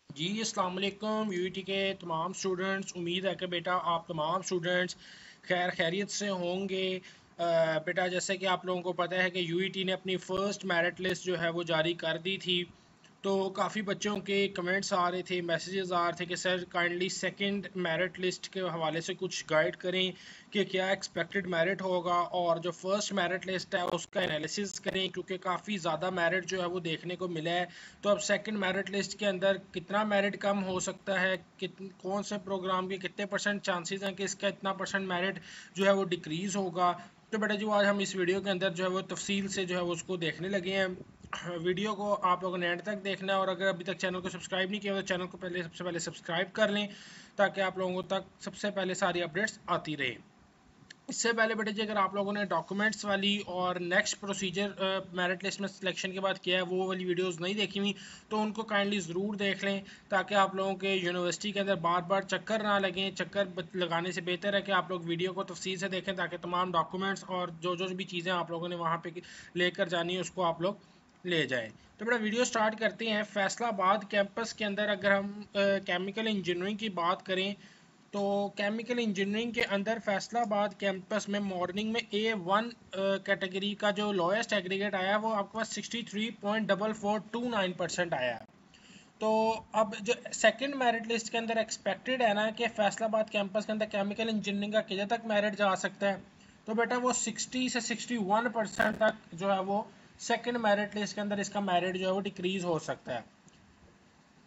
जी अस्सलाम वालेकुम यूईटी के तमाम स्टूडेंट्स। उम्मीद है कि बेटा आप तमाम स्टूडेंट्स खैरियत से होंगे। बेटा जैसे कि आप लोगों को पता है कि यूईटी ने अपनी फ़र्स्ट मेरिट लिस्ट जो है वो जारी कर दी थी। तो काफ़ी बच्चों के कमेंट्स आ रहे थे, मैसेजेस आ रहे थे कि sir kindly second merit list के हवाले से कुछ गाइड करें कि क्या एक्सपेक्टेड मेरिट होगा, और जो फर्स्ट मेरिट लिस्ट है उसका एनालिसिस करें क्योंकि काफ़ी ज़्यादा मेरिट जो है वो देखने को मिला है। तो अब सेकंड मेरिट लिस्ट के अंदर कितना मेरिट कम हो सकता है, कौन से प्रोग्राम के कितने परसेंट चांसेस हैं कि इसका इतना परसेंट मेरिट जो है वो डिक्रीज़ होगा। तो बेटा जो आज हम इस वीडियो के अंदर जो है वो तफसील से जो है वो उसको देखने लगे हैं। वीडियो को आप लोगों ने एंड तक देखना है, और अगर अभी तक चैनल को सब्सक्राइब नहीं किया तो चैनल को सबसे पहले सब्सक्राइब कर लें ताकि आप लोगों तक सबसे पहले सारी अपडेट्स आती रहे। इससे पहले बेटे जी, अगर आप लोगों ने डॉक्यूमेंट्स वाली और नेक्स्ट प्रोसीजर मेरिट लिस्ट में सिलेक्शन के बाद किया है, वो वाली वीडियोस नहीं देखी हुई तो उनको काइंडली ज़रूर देख लें ताकि आप लोगों के यूनिवर्सिटी के अंदर बार बार चक्कर ना लगें। चक्कर लगाने से बेहतर है कि आप लोग वीडियो को तफसील से देखें ताकि तमाम डॉक्यूमेंट्स और जो जो भी चीज़ें आप लोगों ने वहाँ पे लेकर जानी है उसको आप लोग ले जाएं। तो बेटा वीडियो स्टार्ट करते हैं। फैसलाबाद कैंपस के अंदर अगर हम केमिकल इंजीनियरिंग की बात करें तो केमिकल इंजीनियरिंग के अंदर फैसलाबाद कैंपस में मॉर्निंग में A1 कैटेगरी का जो लोएस्ट एग्रीगेट आया है वो आपके पास 63.4429% आया है। तो अब जो सेकंड मेरिट लिस्ट के अंदर एक्सपेक्टेड है ना कि फैसलाबाद कैंपस के अंदर केमिकल इंजीनियरिंग का किधर तक मेरिट जा सकता है, तो बेटा वो 60 से 61% तक जो है वो सेकंड मेरिट लिस्ट के अंदर इसका मेरिट जो है वो डिक्रीज हो सकता है।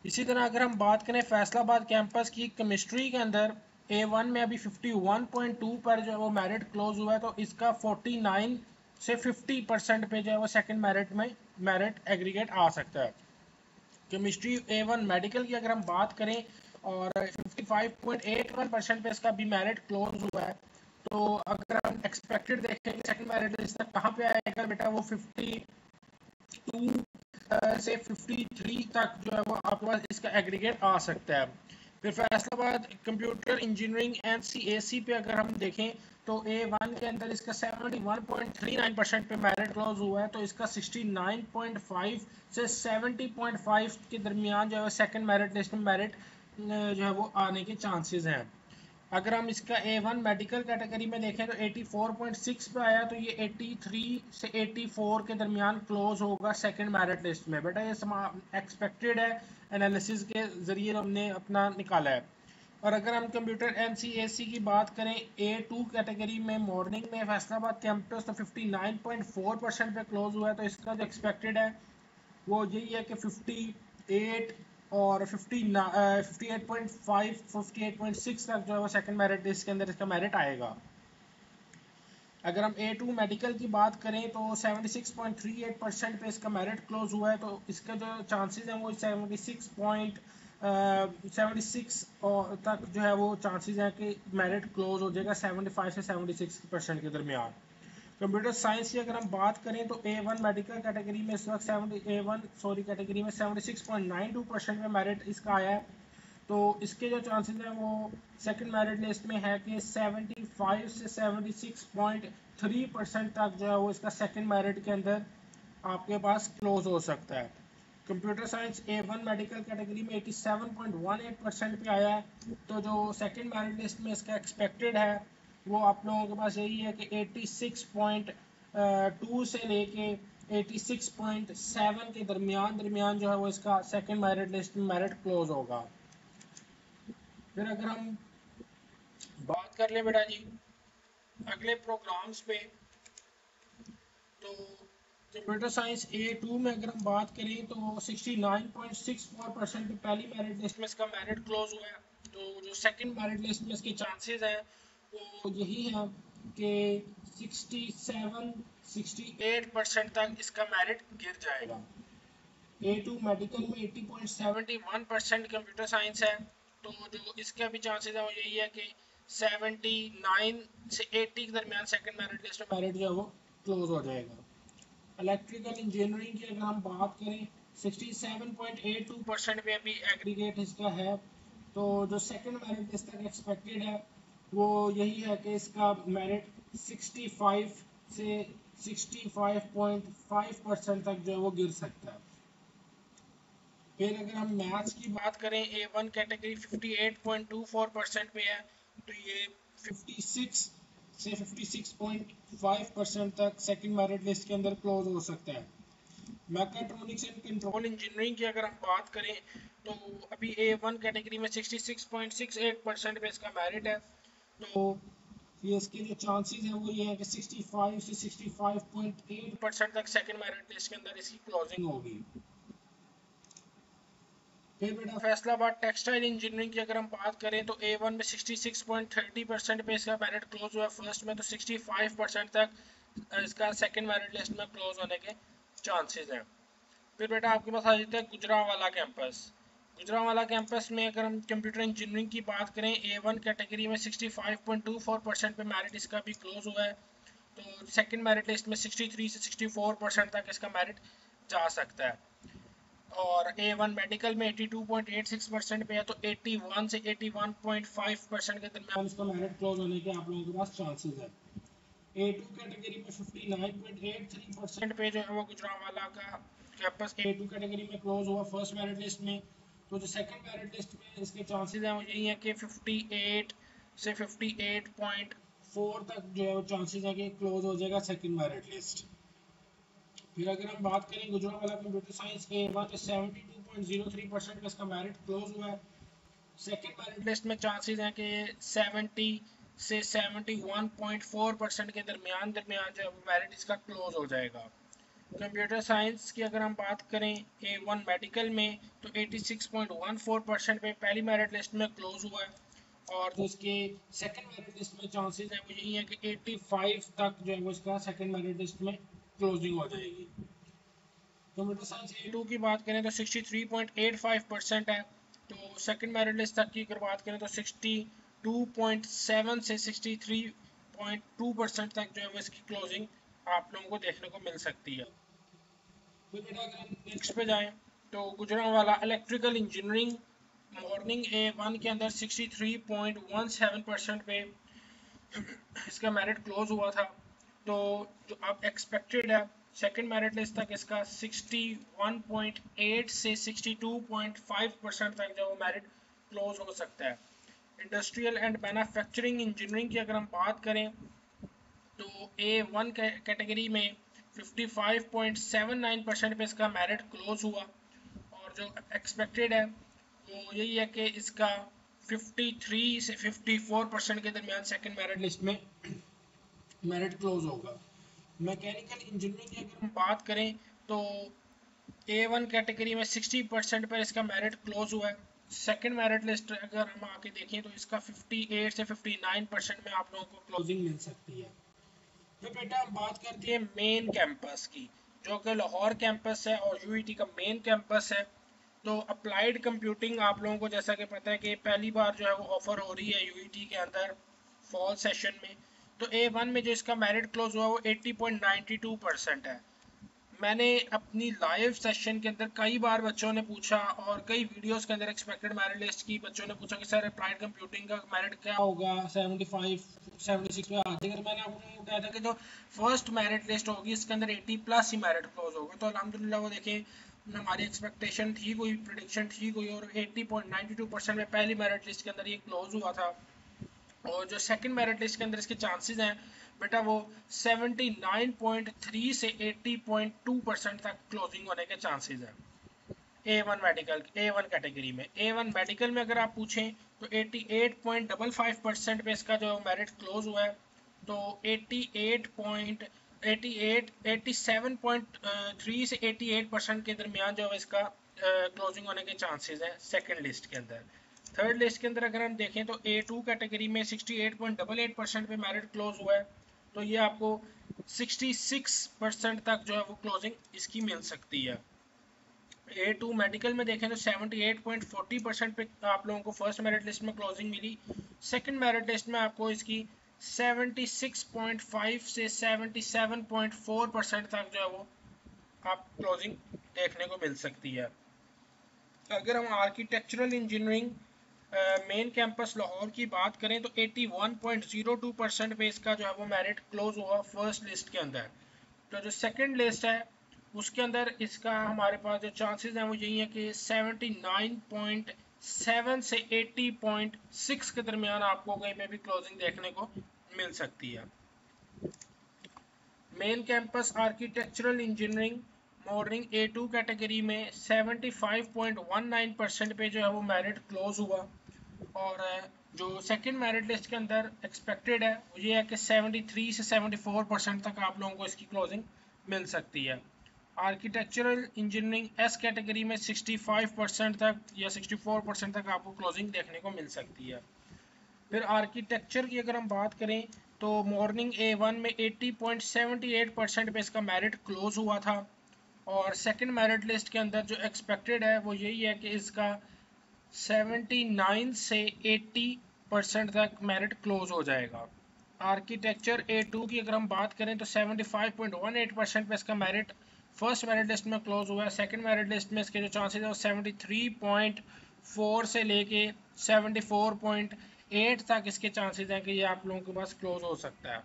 इसी तरह अगर हम बात करें फैसलाबाद कैंपस की केमिस्ट्री के अंदर A1 में अभी 51.2 पर जो है वो मेरिट क्लोज हुआ है, तो इसका 49 से 50% पे जो है वो सेकंड मेरिट में मेरिट एग्रीगेट आ सकता है। केमिस्ट्री A1 मेडिकल की अगर हम बात करें और 55.81% पे इसका भी मेरिट क्लोज हुआ है, तो अगर हम एक्सपेक्टेड देखें सेकंड मेरिट लिस्ट तक कहाँ पे आएगा बेटा, वो 52 से 53 तक जो है वो आपके पास इसका एग्रीगेट आ सकता है। फिर फैसलाबाद कंप्यूटर इंजीनियरिंग NCAC पे अगर हम देखें तो A1 के अंदर इसका 71.39% पे मेरिट क्लोज हुआ है, तो इसका 69.5 से 70.5 के दरमियान जो है सेकंड मेरिट लिस्ट में मेरिट जो है वो आने के चांसेस हैं। अगर हम इसका A1 मेडिकल कैटेगरी में देखें तो 84.6 पे आया, तो ये 83 से 84 के दरमियान क्लोज होगा सेकंड मेरिट लिस्ट में। बेटा ये एक्सपेक्टेड है, एनालिसिस के ज़रिए हमने अपना निकाला है। और अगर हम कंप्यूटर NCAC की बात करें A2 कैटेगरी में मॉर्निंग में फैसलाबाद कैंपस तो 59.4% पे क्लोज हुआ है, तो इसका जो एक्सपेक्टेड है वो यही है कि 58 और 58.5 58.6 तक जो है वो सेकंड मेरिट लिस्ट के अंदर इसका मेरिट आएगा। अगर हम A2 मेडिकल की बात करें तो 76.38% पे इसका मेरिट क्लोज हुआ है, तो इसका जो चांसेस हैं वो 76 तक जो है वो चांसेस हैं कि मेरिट क्लोज हो जाएगा 75 से 76% के दरमियान। कंप्यूटर साइंस की अगर हम बात करें तो A1 मेडिकल कैटेगरी में इस वक्त 76.92% में मेरिट इसका आया है, तो इसके जो चांसेस हैं वो सेकंड मेरिट लिस्ट में है कि 75 से 76.3% तक जो है वो इसका सेकंड मेरिट के अंदर आपके पास क्लोज हो सकता है। Computer science A1 medical category में 87.18% पे आया है, तो जो सेकंड मेरिट लिस्ट में इसका एक्सपेक्टेड है वो आप लोगों के पास यही है कि 86.2 से लेके 86.7 के दरमियान दरमियान जो है वो इसका सेकंड मेरिट लिस्ट में मेरिट क्लोज होगा। फिर अगर हम बात कर लें बेटा जी अगले प्रोग्राम्स पे, तो कंप्यूटर साइंस A2 में अगर हम बात करें तो 69.64% की पहली मेरिट लिस्ट में इसका मेरिट क्लोज हुआ है, तो जो सेकंड मेरिट लिस्ट में इसके चांसेस हैं वो यही है कि 67 68% तक इसका मेरिट गिर जाएगा। A2 मेडिकल में 80.71% कंप्यूटर साइंस है, तो जो इसके भी चांसेस है वो यही है कि 79 से 80 के दरमियान सेकंड मेरिट लिस्ट में मेरिट जो है वो क्लोज हो जाएगा। इलेक्ट्रिकल इंजीनियरिंग की अगर हम बात करें 67.82% पे अभी एग्रीगेट इसका है, तो जो सेकंड मेरिट लिस्ट तक एक्सपेक्टेड है वो यही है कि इसका मेरिट 65 से 65.5% तक जो है वो गिर सकता है। फिर अगर हम मैथ्स की बात करें, A1 कैटेगरी 58.24% पे है, तो ये 56 से 56.5% तक सेकंड मेरिट लिस्ट के अंदर क्लोज हो सकता है। मैकाट्रॉनिक्स एंड कंट्रोल इंजीनियरिंग की अगर हम बात करें, तो अभी A1 कैटेगरी में 66.68% पे इसका मेरिट है। तो ये इसके जो चांसेस हैं वो ये है कि 65 से 65.8% तक सेकंड मेरिट लिस्ट के अंदर इसकी क्लोजिंग होगी। फिर बेटा फैसलाबाद टेक्सटाइल इंजीनियरिंग की अगर हम बात करें, तो A1 में 66.30% पे इसका मेरिट क्लोज हुआ फर्स्ट में, तो 65% तक इसका सेकंड मेरिट लिस्ट में क्लोज होने के चांसेस हैं। फिर बेटा आपके पास आ जाता है गुजरांवाला कैंपस। गुजरांवाला कैंपस में अगर हम कंप्यूटर इंजीनियरिंग की बात करें, A1 कैटेगरी में 65.24% पे मेरिट इसका भी क्लोज हुआ है। तो सेकंड मेरिट लिस्ट में 63 से 64% तक इसका मेरिट जा सकता है। और A1 मेडिकल में 82.86% पे है, तो 81 से 81.5% के दरमियान इसका मेरिट क्लोज होने के आप लोगों के पास चांसेस है। A2 कैटेगरी में 59.83% पे जो है वो गुजरांवाला का कैंपस A2 कैटेगरी में क्लोज हुआ फर्स्ट मेरिट लिस्ट में। तो जो सेकंड मेरिट लिस्ट में इसके चांसेस हैं वो यही है कि 58 से 58.4 तक जो है वो चांसेस है कि क्लोज हो जाएगा सेकंड मेरिट लिस्ट। फिर अगर हम बात करें गुजरांवाला कंप्यूटर साइंस A1 में 72.03% का इसका मेरिट क्लोज हुआ है। सेकंड मेरिट लिस्ट में चांसेस हैं कि 70 से 71.4% के दरमियान जो है मेरिट इसका क्लोज हो जाएगा। कंप्यूटर साइंस की अगर हम बात करें A1 मेडिकल में, तो 86.14% पे पहली मेरिट लिस्ट में क्लोज हुआ है। और जो इसके सेकंड मेरिट लिस्ट में चांसेस हैं वो यही है कि 85 तक जो है वो इसका सेकंड मेरिट लिस्ट में क्लोजिंग हो जाएगी। कंप्यूटर साइंस A2 की बात करें तो 63.85% है। तो सेकंड मेरिट लिस्ट तक की अगर बात करें तो 62.7 से 63.2% तक जो है वो इसकी क्लोजिंग आप लोगों को देखने को मिल सकती है। फिर बेटा अगर हम नेक्स्ट पे जाएं, तो Gujranwala electrical engineering morning A1 के अंदर 63.17% पे इसका मेरिट क्लोज हुआ था। तो जो अब एक्सपेक्टेड है सेकंड मेरिट लिस्ट तक इसका 61.8 से 62.5% तक जो मेरिट क्लोज हो सकता है। इंडस्ट्रियल एंड मैन्युफैक्चरिंग इंजीनियरिंग की अगर हम बात करें, तो A1 कैटेगरी में 55.79% पे इसका मेरिट क्लोज हुआ। और जो एक्सपेक्टेड है वो यही है कि इसका 53 से 54% के दरमियान सेकंड मेरिट लिस्ट में मेरिट क्लोज होगा। मैकेनिकल इंजीनियरिंग की अगर हम बात करें, तो A1 कैटेगरी में 60% पर इसका मेरिट क्लोज हुआ है। सेकंड मेरिट लिस्ट अगर हम आके देखें तो इसका 58 से 59% में आप लोगों को क्लोजिंग मिल सकती है। फिर बेटा हम बात करते हैं मेन कैंपस की, जो कि लाहौर कैंपस है और यूईटी का मेन कैंपस है। तो अप्लाइड कंप्यूटिंग आप लोगों को जैसा कि पता है कि पहली बार जो है वो ऑफर हो रही है यूईटी के अंदर फॉल सेशन में। तो A1 में जो इसका मेरिट क्लोज हुआ वो 80.92% है। मैंने अपनी लाइव सेशन के अंदर कई बार बच्चों ने पूछा और कई वीडियोस के अंदर एक्सपेक्टेड मेरिट लिस्ट की बच्चों ने पूछा कि सर अप्लाइड कंप्यूटिंग का मेरिट क्या होगा 75 76 में आते। अगर मैंने आपको कहा था कि जो फर्स्ट मेरिट लिस्ट होगी इसके अंदर 80 प्लस ही मेरिट क्लोज होगा, तो अल्हम्दुलिल्लाह वो देखें हमारी एक्सपेक्टेशन ठीक हुई, प्रिडिक्शन ठीक हुई और 80.92% में पहली मेरिट लिस्ट के अंदर ये क्लोज हुआ था। और जो सेकंड मेरिट लिस्ट के अंदर इसके चांसेस हैं बेटा वो 79.3 से 80.2% तक क्लोजिंग होने के चांसेस हैं। A1 कैटेगरी में A1 मेडिकल में अगर आप पूछें तो 88.55% पे इसका जो मेरिट क्लोज हुआ है। तो 87.3 से 88% के दरमियान जो है इसका क्लोजिंग होने के चांसेस हैं सेकंड लिस्ट के अंदर। थर्ड लिस्ट के अंदर अगर हम देखें तो A2 कैटेगरी में 68.88% पे मेरिट क्लोज हुआ है। तो ये आपको 66% तक जो है वो क्लोजिंग इसकी मिल सकती है। A2 मेडिकल में देखें तो 78.40% पे आप लोगों को फर्स्ट मेरिट लिस्ट में क्लोजिंग मिली। सेकंड मेरिट लिस्ट में आपको इसकी 76.5 से 77.4% तक जो है वो आप क्लोजिंग देखने को मिल सकती है। अगर हम architectural engineering main campus Lahore की बात करें तो 81.02% पे इसका जो है वो मेरिट क्लोज हुआ फर्स्ट लिस्ट के अंदर। तो जो सेकंड लिस्ट है उसके अंदर इसका हमारे पास जो चांसेस हैं वो यही है कि 79.7 से 80.6 के दरमियान आपको कहीं पे भी क्लोजिंग देखने को मिल सकती है। Main campus architectural engineering morning A2 category में 75.19% पे जो है वो मेरिट क्लोज हुआ, और जो सेकंड मेरिट लिस्ट के अंदर एक्सपेक्टेड है वो ये है कि 73 से 74% तक आप लोगों को इसकी क्लोजिंग मिल सकती है। आर्किटेक्चरल इंजीनियरिंग एस कैटेगरी में 65% तक या 64% तक आपको क्लोजिंग देखने को मिल सकती है। फिर आर्किटेक्चर की अगर हम बात करें तो मॉर्निंग A1 में 80.78% पे इसका मेरिट क्लोज हुआ था, और सेकंड मेरिट लिस्ट के अंदर जो एक्सपेक्टेड है वो यही है कि इसका 79 से 80% तक मेरिट क्लोज हो जाएगा। आर्किटेक्चर A2 की अगर हम बात करें तो 75.18% पे इसका मेरिट फर्स्ट मेरिट लिस्ट में क्लोज हुआ है। सेकंड मेरिट लिस्ट में इसके जो चांसेस है वो 73.4 से लेके 74.8 तक इसके चांसेस हैं कि ये आप लोगों के पास क्लोज हो सकता है।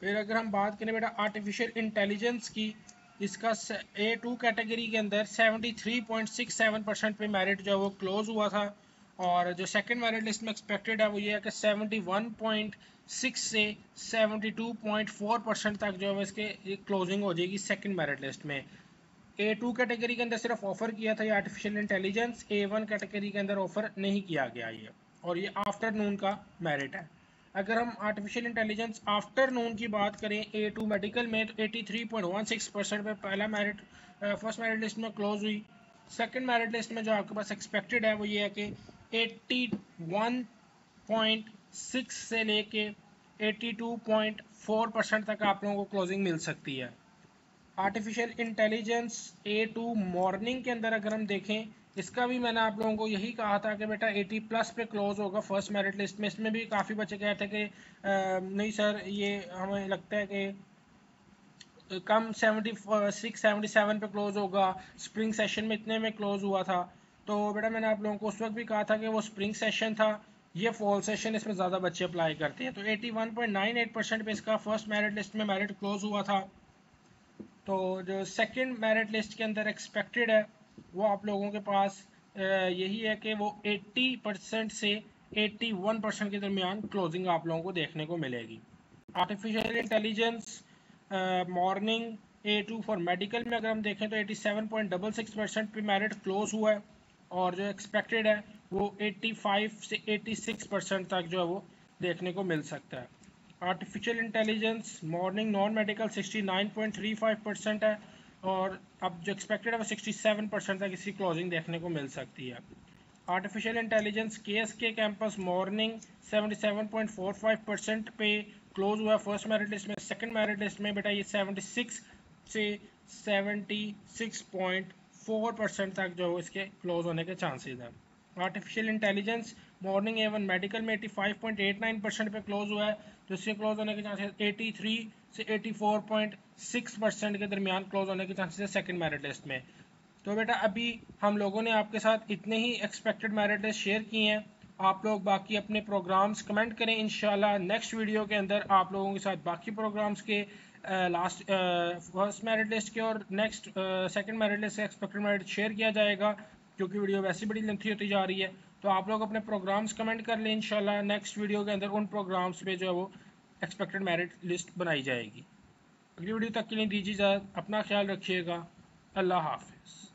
फिर अगर हम बात करें बेटा आर्टिफिशियल इंटेलिजेंस की, इसका A2 कैटेगरी के अंदर 73.67% पे मेरिट जो है वो क्लोज हुआ था, और जो सेकंड मेरिट लिस्ट में एक्सपेक्टेड है वो ये है कि 71.6 से 72.4% तक जो है इसके क्लोजिंग हो जाएगी सेकंड मेरिट लिस्ट में। A2 कैटेगरी के अंदर सिर्फ ऑफर किया था ये आर्टिफिशियल इंटेलिजेंस, A1 कैटेगरी के अंदर ऑफर नहीं किया गया ये, और ये आफ्टरनून का मेरिट है। अगर हम आर्टिफिशियल इंटेलिजेंस आफ्टरनून की बात करें A2 मेडिकल में तो 83.16% पे पहला मेरिट फर्स्ट मेरिट लिस्ट में क्लोज हुई। सेकंड मेरिट लिस्ट में जो आपके पास एक्सपेक्टेड है वो ये है कि 81.6 से लेके 82.4% तक आप लोगों को क्लोजिंग मिल सकती है। आर्टिफिशियल इंटेलिजेंस A2 मॉर्निंग के अंदर अगर हम देखें, इसका भी मैंने आप लोगों को यही कहा था कि बेटा 80 प्लस पे क्लोज होगा फर्स्ट मेरिट लिस्ट में। इसमें भी काफ़ी बच्चे कहते हैं कि नहीं सर ये हमें लगता है कि कम 76 77 पे क्लोज होगा, स्प्रिंग सेशन में इतने में क्लोज हुआ था। तो बेटा मैंने आप लोगों को उस वक्त भी कहा था कि वो स्प्रिंग सेशन था, ये फॉल सेशन, इसमें ज़्यादा बच्चे अप्लाई करते हैं। तो 81.98% पे इसका फर्स्ट मेरिट लिस्ट में मेरिट क्लोज हुआ था। तो जो सेकंड मेरिट लिस्ट के अंदर एक्सपेक्टेड है वो आप लोगों के पास यही है कि वो 80% से 81% के दरमियान क्लोजिंग आप लोगों को देखने को मिलेगी। Artificial intelligence morning A2 for medical में अगर हम देखें तो 87.66% पे मेरिट क्लोज हुआ है, और जो एक्सपेक्टेड है वो 85 से 86% तक जो है वो देखने को मिल सकता है। Artificial intelligence morning non medical 69.35% है, और अब जो एक्सपेक्टेड है वो 67% तक इसकी क्लोजिंग देखने को मिल सकती है। Artificial intelligence KSK campus morning 77.45% पे क्लोज हुआ फर्स्ट मेरिट लिस्ट में। सेकंड मेरिट लिस्ट में बेटा ये 76 से 76.4% तक जो इसके क्लोज होने के चांसेस हैं। Artificial intelligence morning A1 medical में 85.89% पे क्लोज हुआ है, तो इसके क्लोज होने के चांसेस 83 से 84.6% के दरमियान क्लोज होने के चांसेस है सेकंड मेरिट लिस्ट में। तो बेटा अभी हम लोगों ने आपके साथ इतने ही एक्सपेक्टेड मेरिट लिस्ट शेयर किए हैं। आप लोग बाकी अपने प्रोग्राम्स कमेंट करें, इंशाल्लाह नेक्स्ट वीडियो के अंदर आप लोगों के साथ बाकी प्रोग्राम्स के लास्ट फर्स्ट मेरिट लिस्ट के और नेक्स्ट सेकंड मेरिट लिस्ट से एक्सपेक्टेड मेरिट शेयर किया जाएगा, क्योंकि वीडियो वैसे बड़ी लेंथी होती जा रही है। तो आप लोग अपने प्रोग्राम्स कमेंट कर लें, इंशाल्लाह नेक्स्ट वीडियो के अंदर उन प्रोग्राम्स पे जो है वो एक्सपेक्टेड मेरिट लिस्ट बनाई जाएगी। अगली वीडियो तक के लिए दीजिए इजाज़त, अपना ख्याल रखिएगा, अल्लाह हाफिज़।